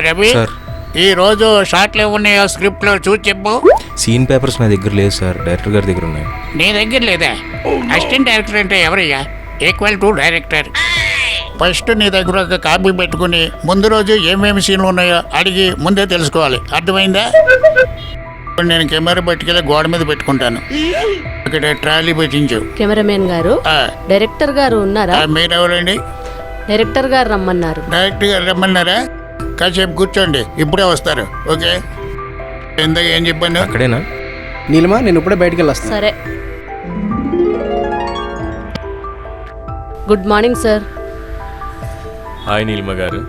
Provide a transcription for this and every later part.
Ravi sir ఈ రోజు షార్ట్లు ఉన్నాయో స్క్రిప్ట్ లో చూసి చెప్పు. సీన్ పేపర్స్ నా దగ్గర లేదు సార్, డైరెక్టర్ గారి దగ్గర ఉన్నాయి. నీ దగ్గర లేదా? అసిస్టెంట్ డైరెక్టర్ అంటే ఎవరయ్యా? Equal to director. ఫస్ట్ నీ దగ్గర ఒక కాపీ పెట్టుకుని ముందు రోజు ఏమేమి సీన్లు ఉన్నాయో అడిగి ముందే తెలుసుకోవాలి. అర్థమైందా? నేను కెమెరా పట్టుకెళ్ళి గోడ మీద పెట్టుకుంటాను. ఇక్కడ ట్రాలీ పెట్టించు. కెమెరామెన్ గారు, డైరెక్టర్ గారు ఉన్నారా? మీరెవరండి? డైరెక్టర్ గారు రమ్మన్నారు. డైరెక్టర్ గారు రమ్మన్నారా? కాసేపు కూర్చోండి, ఇప్పుడే వస్తారు. ఓకే, ఇందాక ఏం చెప్పాను? అక్కడేనా? నీలిమా, నేను ఇప్పుడే బయటికి వెళ్ళొస్తాను. సరే. Good morning sir. Hi Neelima గారు.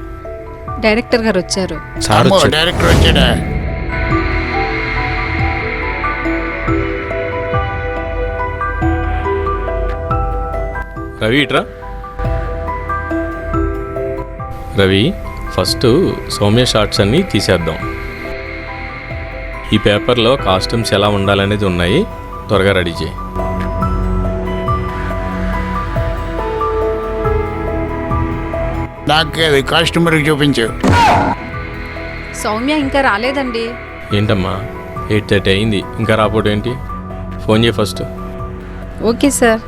డైరెక్టర్ గారు వచ్చారు. సార్ అమ్మో, వచ్చారు. డైరెక్టర్ వచ్చాడా? రవి ఇట్రా. రవి, ఫస్ట్ సౌమ్య షార్ట్స్ అన్నీ తీసేద్దాం. ఈ పేపర్లో కాస్ట్యూమ్స్ ఎలా ఉండాలనేది ఉన్నాయి, త్వరగా రెడీ చేయి. నాకు అది కాస్ట్యూమర్కి చూపించు. సౌమ్య ఇంకా రాలేదండి. ఏంటమ్మా 8:30 అయింది, ఇంకా రాపోవడం ఏంటి? ఫోన్ చేయి first. Okay sir.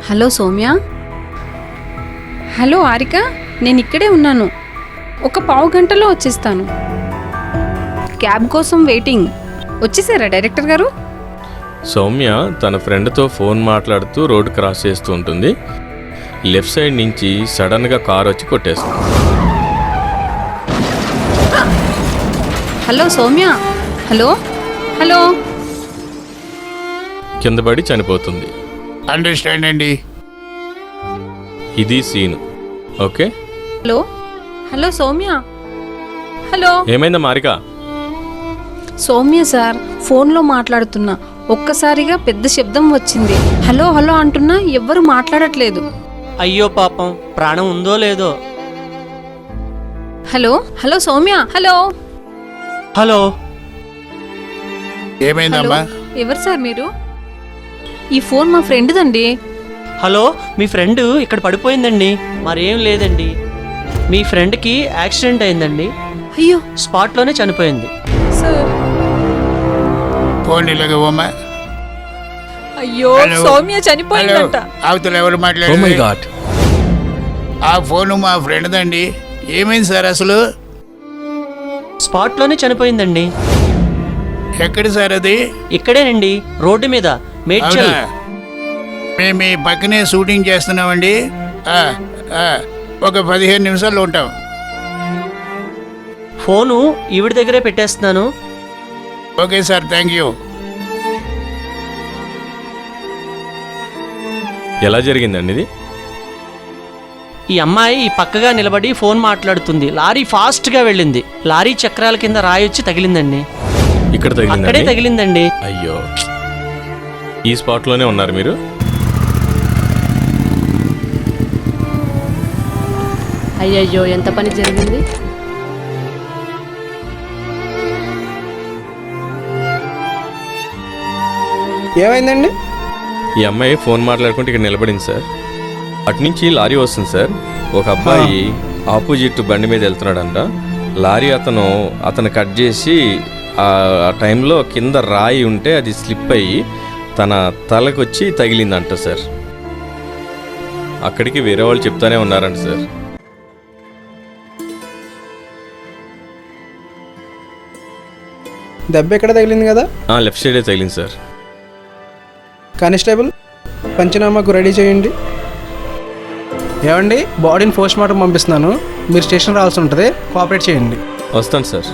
Hello Soumya. Hello Harika, నేను ఇక్కడే ఉన్నాను. ఒక పావు గంటలో వచ్చేస్తాను. క్యాబ్ కోసం వెయిటింగ్. వచ్చేసారా డైరెక్టర్ గారు? సౌమ్య తన ఫ్రెండ్తో ఫోన్ మాట్లాడుతూ రోడ్డు క్రాస్ చేస్తూ ఉంటుంది. లెఫ్ట్ సైడ్ నుంచి సడన్గా కార్ వచ్చి కొట్టేస్తుంది. హలో సౌమ్య. Hello hello. కింద పడి చనిపోతుంది. అండర్స్టాండ్ అండి. ఇది scene. Okay. Hello hello Soumya. Hello. ఏమైందా మారిక? సౌమ్య సార్, ఫోన్లో మాట్లాడుతున్నా. ఒక్కసారిగా పెద్ద శబ్దం వచ్చింది. హలో హలో అంటున్నా, ఎవ్వరు మాట్లాడట్లేదు. అయ్యో పాపం, ప్రాణం ఉందో లేదో. Hello hello Soumya. Hello hello. Hello. ఏమైందమ్మా? ఎవరు సార్ మీరు? ఈ ఫోన్ మా ఫ్రెండ్దండి. హలో, మీ ఫ్రెండ్ ఇక్కడ పడిపోయిందండి. మరేం లేదండి, మీ ఫ్రెండ్కి యాక్సిడెంట్ అయిందండి. అయ్యో స్పాట్లోనే చనిపోయింది. సార్. ఫోన్ ఇలాగమ్మా. అయ్యో హలో. సౌమ్య చనిపోయిందంట. అవతల ఎవరు ఓ మై మాట్లాడారు? గాడ్. ఆ ఫోను మా ఫ్రెండ్దండి. ఏమైంది సార్ అసలు? స్పాట్లోనే చనిపోయిందండి. ఎక్కడ సార్ అది? ఇక్కడేనండి, రోడ్డు మీద, మేడ్చల్. అవునా? మేము మీ పక్కనే షూటింగ్ చేస్తున్నామండి. ఒక 15 నిమిషాల్లో ఉంటాం. ఫోను ఈవిడ దగ్గరే పెట్టేస్తున్నాను. Okay sir, thank you. ఎలా జరిగిందండి ఇది? ఈ అమ్మాయి ఈ పక్కగా నిలబడి ఫోన్ మాట్లాడుతుంది. లారీ ఫాస్ట్గా వెళ్ళింది. లారీ చక్రాల కింద రాయి వచ్చి తగిలిందండి. ఇక్కడ అక్కడే తగిలిందండి? తగిలిందండి. అయ్యో, ఈ స్పాట్లోనే ఉన్నారు మీరు? అయ్యయ్యో, ఎంత పని జరిగింది. ఏమైందండి? ఈ అమ్మాయి ఫోన్ మాట్లాడుకుంటే ఇక్కడ నిలబడింది సార్. అటునుంచి లారీ వస్తుంది సార్. ఒక అబ్బాయి ఆపోజిట్ బండి మీద వెళ్తున్నాడంట. లారీ అతను కట్ చేసి ఆ టైంలో కింద రాయి ఉంటే అది స్లిప్ అయ్యి తన తలకు వచ్చి తగిలిందంట సార్. అక్కడికి వేరే వాళ్ళు చెప్తానే ఉన్నారంట సార్. దెబ్బ ఎక్కడ తగిలింది కదా? లెఫ్ట్ సైడే తగిలింది సార్. కానిస్టేబుల్, పంచనామాకు రెడీ చేయండి. ఏమండి, బాడీని పోస్ట్ మార్టం పంపిస్తున్నాను. మీరు స్టేషన్ రావాల్సి ఉంటుంది, కోఆపరేట్ చేయండి. వస్తాను సార్.